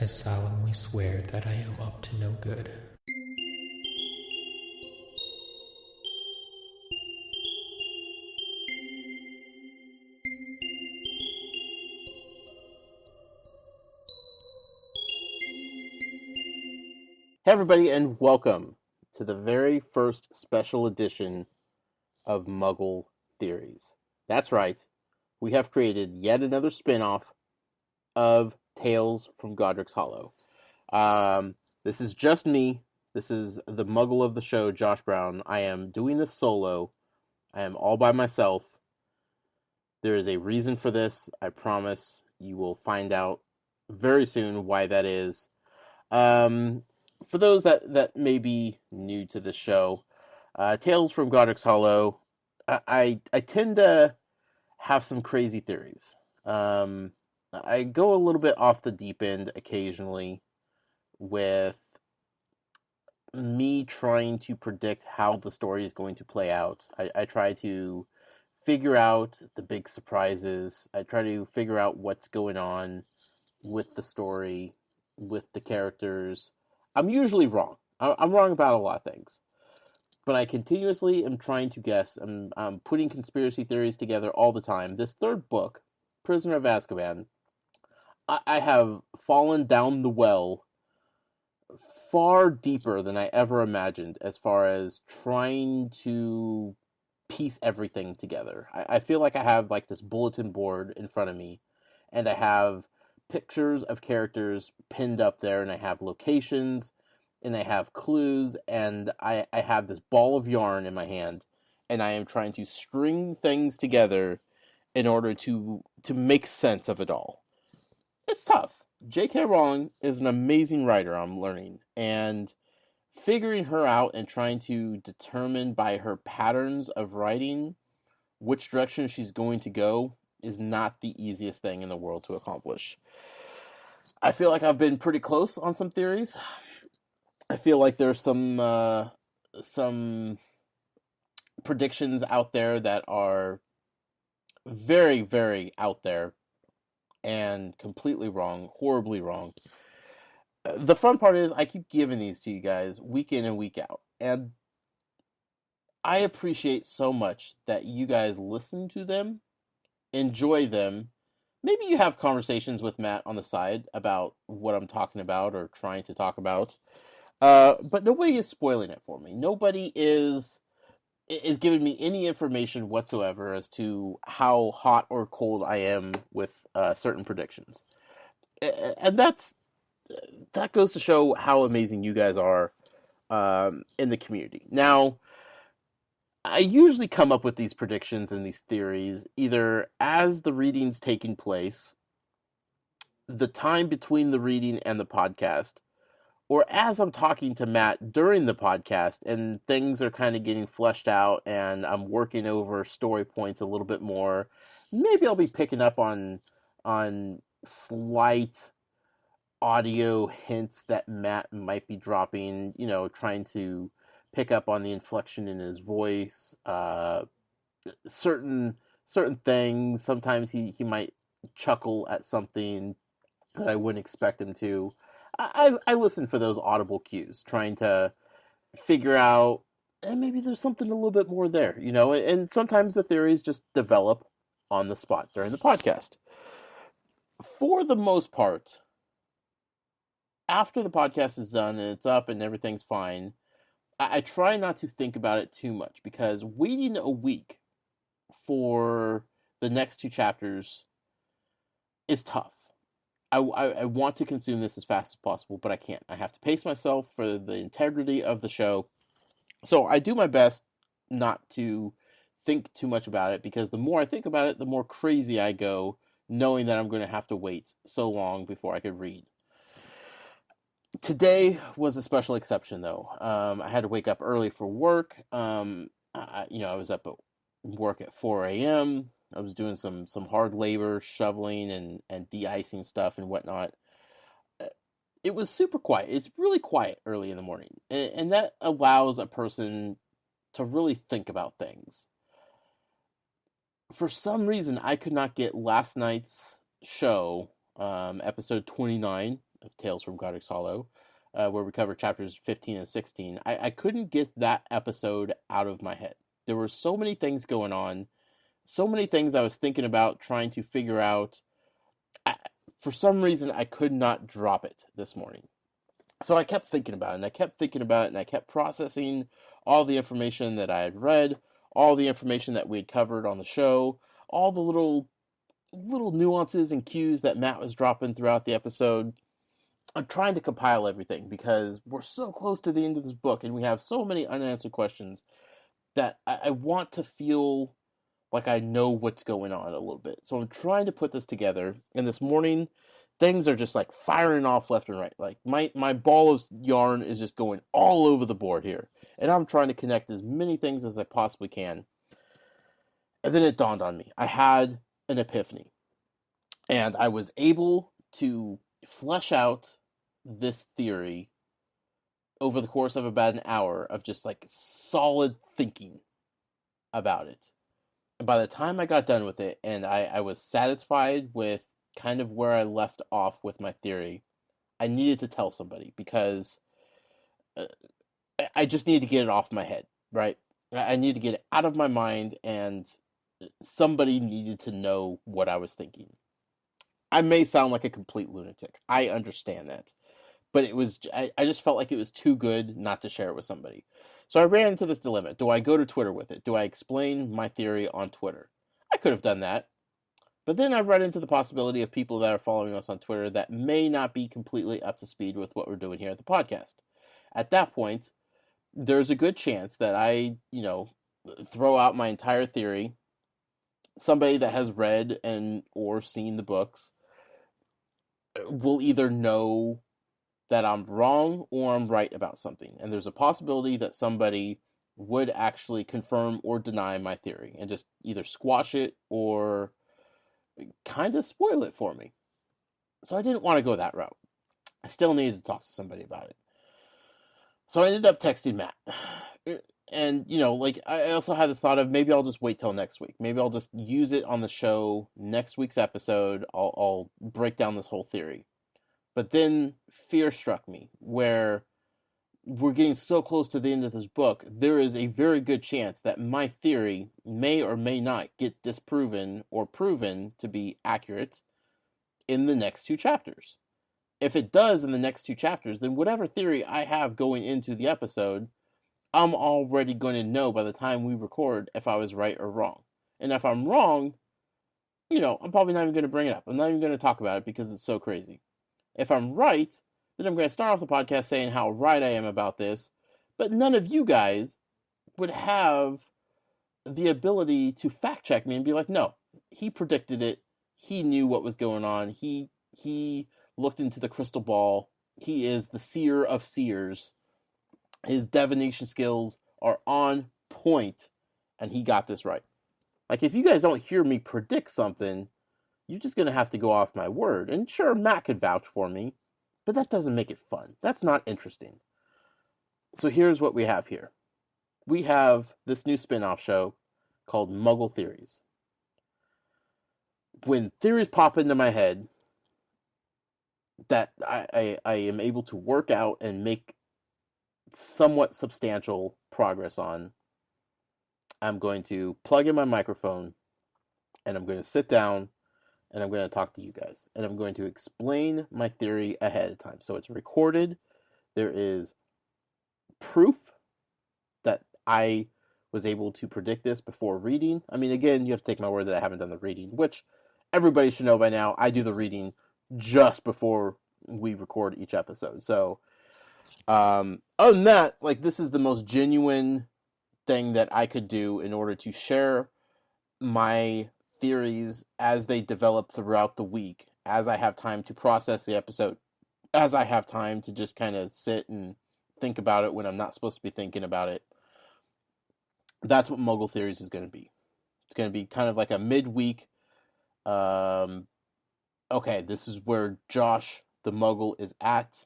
I solemnly swear that I am up to no good. Hey everybody, and welcome to the very first special edition of Muggle Theories. That's right, we have created yet another spin-off of Tales from Godric's Hollow. This is just me. This is the Muggle of the show, Josh Brown. I am doing this solo. I am all by myself. There is a reason for this. I promise you will find out very soon why that is. For those that may be new to the show, Tales from Godric's Hollow, I tend to have some crazy theories. I go a little bit off the deep end occasionally with me trying to predict how the story is going to play out. I try to figure out the big surprises. I try to figure out what's going on with the story, with the characters. I'm usually wrong. I'm wrong about a lot of things. But I continuously am trying to guess. I'm putting conspiracy theories together all the time. This third book, Prisoner of Azkaban, I have fallen down the well far deeper than I ever imagined as far as trying to piece everything together. I feel like I have like this bulletin board in front of me, and I have pictures of characters pinned up there, and I have locations, and I have clues, and I have this ball of yarn in my hand, and I am trying to string things together in order to make sense of it all. It's tough. J.K. Rowling is an amazing writer, I'm learning, and figuring her out and trying to determine by her patterns of writing which direction she's going to go is not the easiest thing in the world to accomplish. I feel like I've been pretty close on some theories. I feel like there's some predictions out there that are very, very out there and completely wrong, horribly wrong. The fun part is I keep giving these to you guys week in and week out, and I appreciate so much that you guys listen to them, enjoy them. Maybe you have conversations with Matt on the side about what I'm talking about or trying to talk about. But nobody is spoiling it for me. Nobody is giving me any information whatsoever as to how hot or cold I am with certain predictions, and that goes to show how amazing you guys are in the community. Now, I usually come up with these predictions and these theories either as the reading's taking place, the time between the reading and the podcast, or as I'm talking to Matt during the podcast and things are kind of getting fleshed out and I'm working over story points a little bit more. Maybe I'll be picking up on slight audio hints that Matt might be dropping, trying to pick up on the inflection in his voice, certain things. Sometimes he might chuckle at something that I wouldn't expect him to. I listen for those audible cues, trying to figure out, and maybe there's something a little bit more there, and sometimes the theories just develop on the spot during the podcast. For the most part, after the podcast is done and it's up and everything's fine, I try not to think about it too much because waiting a week for the next two chapters is tough. I want to consume this as fast as possible, but I can't. I have to pace myself for the integrity of the show. So I do my best not to think too much about it because the more I think about it, the more crazy I go, knowing that I'm going to have to wait so long before I could read. Today was a special exception, though. I had to wake up early for work. I was up at work at 4 a.m. I was doing some hard labor, shoveling and de-icing stuff and whatnot. It was super quiet. It's really quiet early in the morning, and that allows a person to really think about things. For some reason, I could not get last night's show, episode 29, of Tales from Godric's Hollow, where we cover chapters 15 and 16, I couldn't get that episode out of my head. There were so many things going on, so many things I was thinking about, trying to figure out. For some reason, I could not drop it this morning. So I kept thinking about it, and I kept thinking about it, and I kept processing all the information that I had read, all the information that we had covered on the show, all the little nuances and cues that Matt was dropping throughout the episode. I'm trying to compile everything because we're so close to the end of this book, and we have so many unanswered questions that I want to feel like I know what's going on a little bit. So I'm trying to put this together, and this morning things are just like firing off left and right. Like my ball of yarn is just going all over the board here, and I'm trying to connect as many things as I possibly can. And then it dawned on me. I had an epiphany, and I was able to flesh out this theory over the course of about an hour of just like solid thinking about it. And by the time I got done with it, and I was satisfied with kind of where I left off with my theory, I needed to tell somebody because I just needed to get it off my head, right? I needed to get it out of my mind, and somebody needed to know what I was thinking. I may sound like a complete lunatic. I understand that. But I just felt like it was too good not to share it with somebody. So I ran into this dilemma. Do I go to Twitter with it? Do I explain my theory on Twitter? I could have done that. But then I run into the possibility of people that are following us on Twitter that may not be completely up to speed with what we're doing here at the podcast. At that point, there's a good chance that I, throw out my entire theory. Somebody that has read and or seen the books will either know that I'm wrong or I'm right about something. And there's a possibility that somebody would actually confirm or deny my theory and just either squash it or kind of spoil it for me. So I didn't want to go that route. I still needed to talk to somebody about it. So I ended up texting Matt. And, I also had this thought of maybe I'll just wait till next week. Maybe I'll just use it on the show next week's episode. I'll break down this whole theory. But then fear struck me where we're getting so close to the end of this book, there is a very good chance that my theory may or may not get disproven or proven to be accurate in the next two chapters. If it does in the next two chapters, then whatever theory I have going into the episode, I'm already going to know by the time we record if I was right or wrong. And if I'm wrong, I'm probably not even going to bring it up. I'm not even going to talk about it because it's so crazy. If I'm right, then I'm going to start off the podcast saying how right I am about this, but none of you guys would have the ability to fact check me and be like, no, he predicted it. He knew what was going on. He looked into the crystal ball. He is the seer of seers. His divination skills are on point, and he got this right. Like, if you guys don't hear me predict something, you're just going to have to go off my word. And sure, Matt could vouch for me, but that doesn't make it fun. That's not interesting. So here's what we have here. We have this new spin-off show called Muggle Theories. When theories pop into my head that I am able to work out and make somewhat substantial progress on, I'm going to plug in my microphone and I'm going to sit down and I'm going to talk to you guys. And I'm going to explain my theory ahead of time. So it's recorded. There is proof that I was able to predict this before reading. I mean, again, you have to take my word that I haven't done the reading, which everybody should know by now. I do the reading just before we record each episode. So, other than that, this is the most genuine thing that I could do in order to share my theories as they develop throughout the week, as I have time to process the episode, as I have time to just kind of sit and think about it when I'm not supposed to be thinking about it. That's what Muggle Theories is going to be. It's going to be kind of like a midweek, okay, this is where Josh, the Muggle, is at.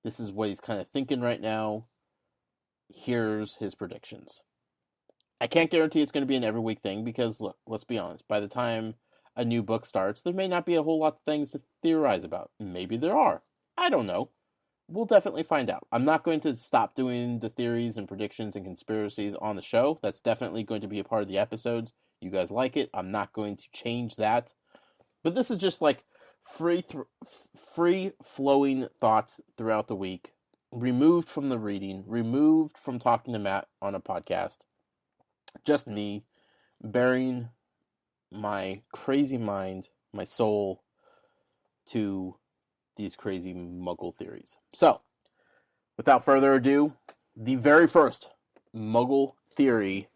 This is what he's kind of thinking right now. Here's his predictions. I can't guarantee it's going to be an every week thing because, look, let's be honest. By the time a new book starts, there may not be a whole lot of things to theorize about. Maybe there are. I don't know. We'll definitely find out. I'm not going to stop doing the theories and predictions and conspiracies on the show. That's definitely going to be a part of the episodes. You guys like it. I'm not going to change that. But this is just like free flowing thoughts throughout the week, removed from the reading, removed from talking to Matt on a podcast. Just me bearing my crazy mind, my soul to these crazy Muggle theories. So, without further ado, the very first Muggle theory.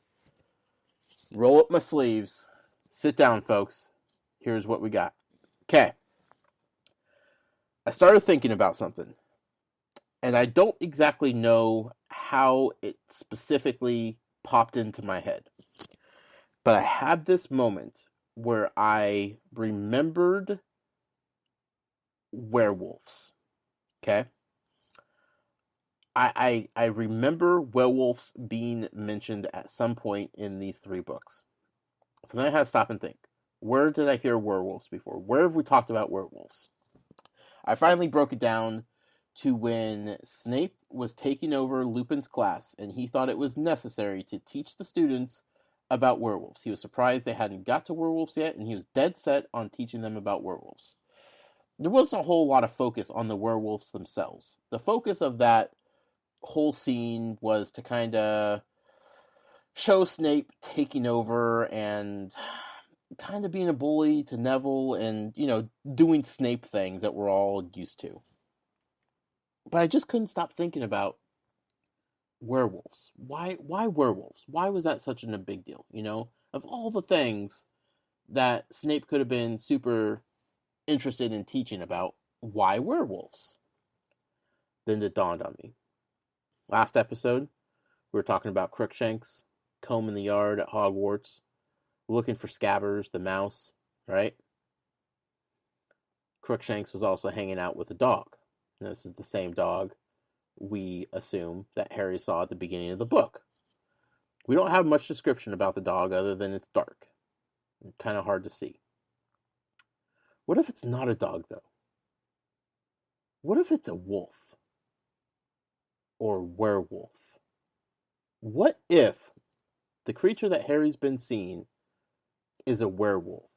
Roll up my sleeves. Sit down, folks. Here's what we got. Okay. I started thinking about something, and I don't exactly know how it specifically popped into my head. But I had this moment where I remembered werewolves. Okay? I remember werewolves being mentioned at some point in these 3 books. So then I had to stop and think. Where did I hear werewolves before? Where have we talked about werewolves? I finally broke it down to when Snape was taking over Lupin's class and he thought it was necessary to teach the students about werewolves. He was surprised they hadn't got to werewolves yet, and he was dead set on teaching them about werewolves. There wasn't a whole lot of focus on the werewolves themselves. The focus of that whole scene was to kind of show Snape taking over and kind of being a bully to Neville and, doing Snape things that we're all used to. But I just couldn't stop thinking about werewolves. Why werewolves? Why was that such a big deal? Of all the things that Snape could have been super interested in teaching about, why werewolves? Then it dawned on me. Last episode, we were talking about Crookshanks combing the yard at Hogwarts, looking for Scabbers, the mouse, right? Crookshanks was also hanging out with a dog. And this is the same dog we assume that Harry saw at the beginning of the book. We don't have much description about the dog other than it's dark. Kind of hard to see. What if it's not a dog, though? What if it's a wolf? Or werewolf? What if the creature that Harry's been seeing is a werewolf?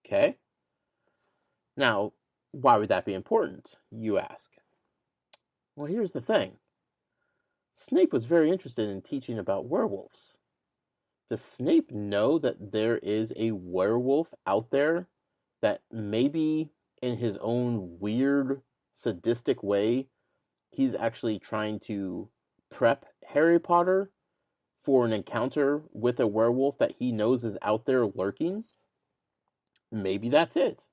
Okay? Now, why would that be important, you ask? Well, here's the thing. Snape was very interested in teaching about werewolves. Does Snape know that there is a werewolf out there that maybe in his own weird, sadistic way, he's actually trying to prep Harry Potter for an encounter with a werewolf that he knows is out there lurking? Maybe that's it.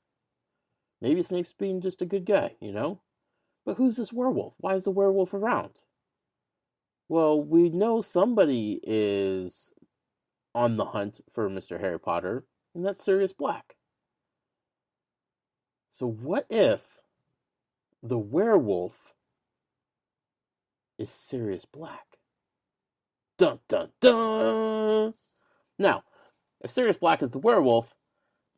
Maybe Snape's being just a good guy, But who's this werewolf? Why is the werewolf around? Well, we know somebody is on the hunt for Mr. Harry Potter, and that's Sirius Black. So what if the werewolf is Sirius Black? Dun, dun, dun! Now, if Sirius Black is the werewolf,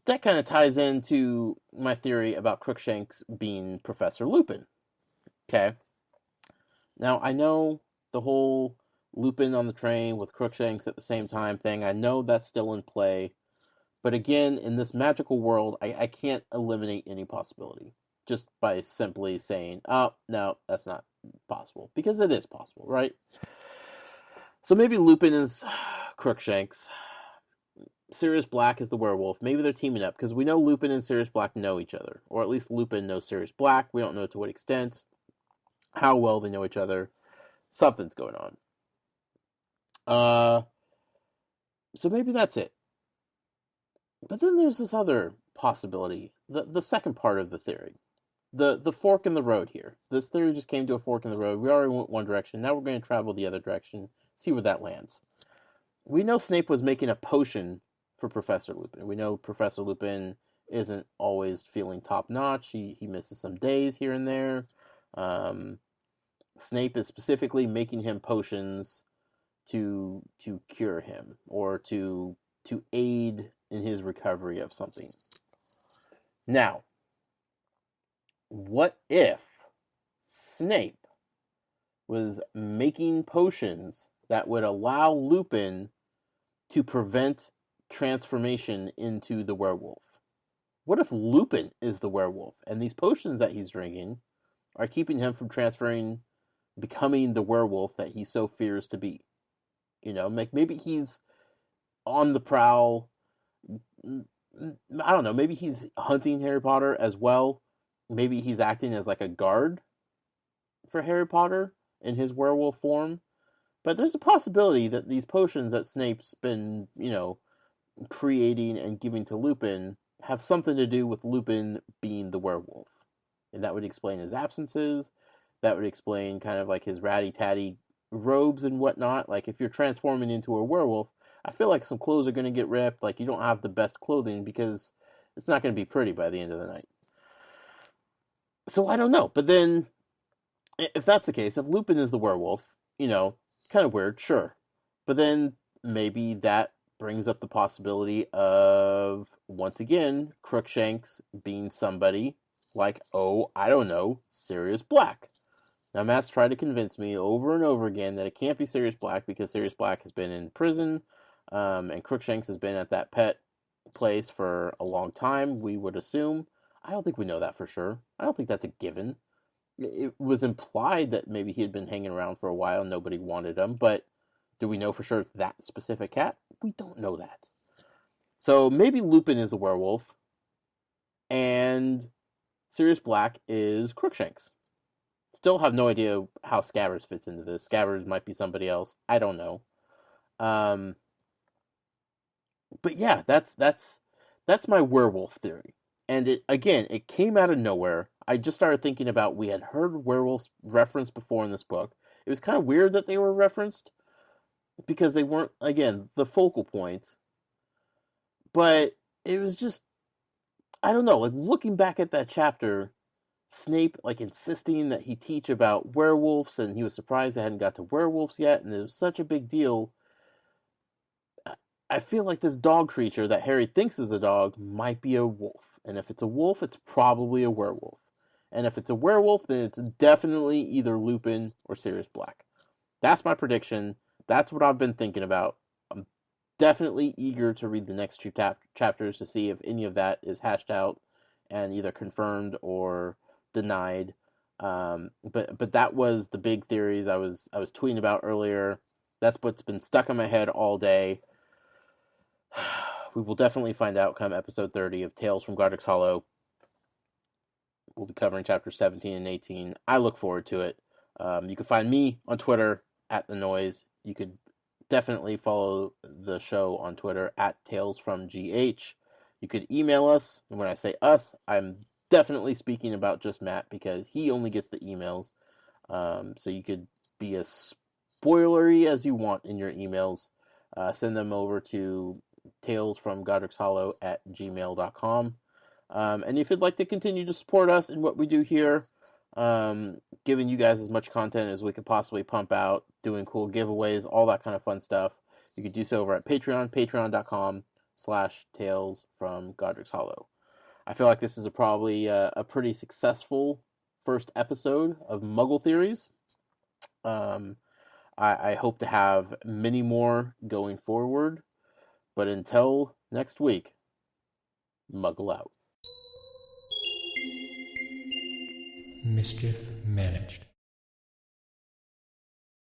that kind of ties into my theory about Crookshanks being Professor Lupin. Okay. Now, I know the whole Lupin on the train with Crookshanks at the same time thing, I know that's still in play. But again, in this magical world, I can't eliminate any possibility just by simply saying, oh, no, that's not possible. Because it is possible, right? So maybe Lupin is Crookshanks. Sirius Black is the werewolf. Maybe they're teaming up, because we know Lupin and Sirius Black know each other. Or at least Lupin knows Sirius Black. We don't know to what extent, how well they know each other. Something's going on. So maybe that's it. But then there's this other possibility, the second part of the theory. The fork in the road here. This theory just came to a fork in the road. We already went one direction. Now we're going to travel the other direction, see where that lands. We know Snape was making a potion for Professor Lupin. We know Professor Lupin isn't always feeling top-notch. He misses some days here and there. Snape is specifically making him potions to cure him, or to aid in his recovery of something. Now, what if Snape was making potions that would allow Lupin to prevent transformation into the werewolf? What if Lupin is the werewolf, and these potions that he's drinking are keeping him from becoming the werewolf that he so fears to be? Maybe he's on the prowl. I don't know. Maybe he's hunting Harry Potter as well. Maybe he's acting as like a guard for Harry Potter in his werewolf form. But there's a possibility that these potions that Snape's been, creating and giving to Lupin have something to do with Lupin being the werewolf. And that would explain his absences. That would explain kind of like his ratty-tatty robes and whatnot. Like, if you're transforming into a werewolf, I feel like some clothes are going to get ripped. Like, you don't have the best clothing because it's not going to be pretty by the end of the night. So I don't know. But then, if that's the case, if Lupin is the werewolf, kind of weird, sure. But then maybe that brings up the possibility of, once again, Crookshanks being somebody like, I don't know, Sirius Black. Now, Matt's tried to convince me over and over again that it can't be Sirius Black because Sirius Black has been in prison, and Crookshanks has been at that pet place for a long time, we would assume. I don't think we know that for sure. I don't think that's a given. It was implied that maybe he had been hanging around for a while and nobody wanted him, but do we know for sure it's that specific cat? We don't know that. So maybe Lupin is a werewolf, and Sirius Black is Crookshanks. Still have no idea how Scabbers fits into this. Scabbers might be somebody else. I don't know. But yeah, that's my werewolf theory. And it came out of nowhere. I just started thinking about, we had heard werewolves referenced before in this book. It was kind of weird that they were referenced because they weren't, again, the focal point. But it was just, I don't know, like looking back at that chapter, Snape like insisting that he teach about werewolves, and he was surprised they hadn't got to werewolves yet, and it was such a big deal. I feel like this dog creature that Harry thinks is a dog might be a wolf. And if it's a wolf, it's probably a werewolf. And if it's a werewolf, then it's definitely either Lupin or Sirius Black. That's my prediction. That's what I've been thinking about. I'm definitely eager to read the next two chapters to see if any of that is hashed out and either confirmed or denied. But that was the big theories I was tweeting about earlier. That's what's been stuck in my head all day. We will definitely find out come episode 30 of Tales from Godric's Hollow. We'll be covering chapters 17 and 18. I look forward to it. You can find me on Twitter at The Noise. You could definitely follow the show on Twitter at TalesFromGH. You could email us. And when I say us, I'm definitely speaking about just Matt because he only gets the emails. So you could be as spoilery as you want in your emails. Send them over to talesfromgodricshollow@gmail.com. And if you'd like to continue to support us in what we do here, giving you guys as much content as we could possibly pump out, doing cool giveaways, all that kind of fun stuff, you could do so over at Patreon, patreon.com/Tales from Godric's Hollow. I feel like this is probably a pretty successful first episode of Muggle Theories. I hope to have many more going forward. But until next week, Muggle out. Mischief managed.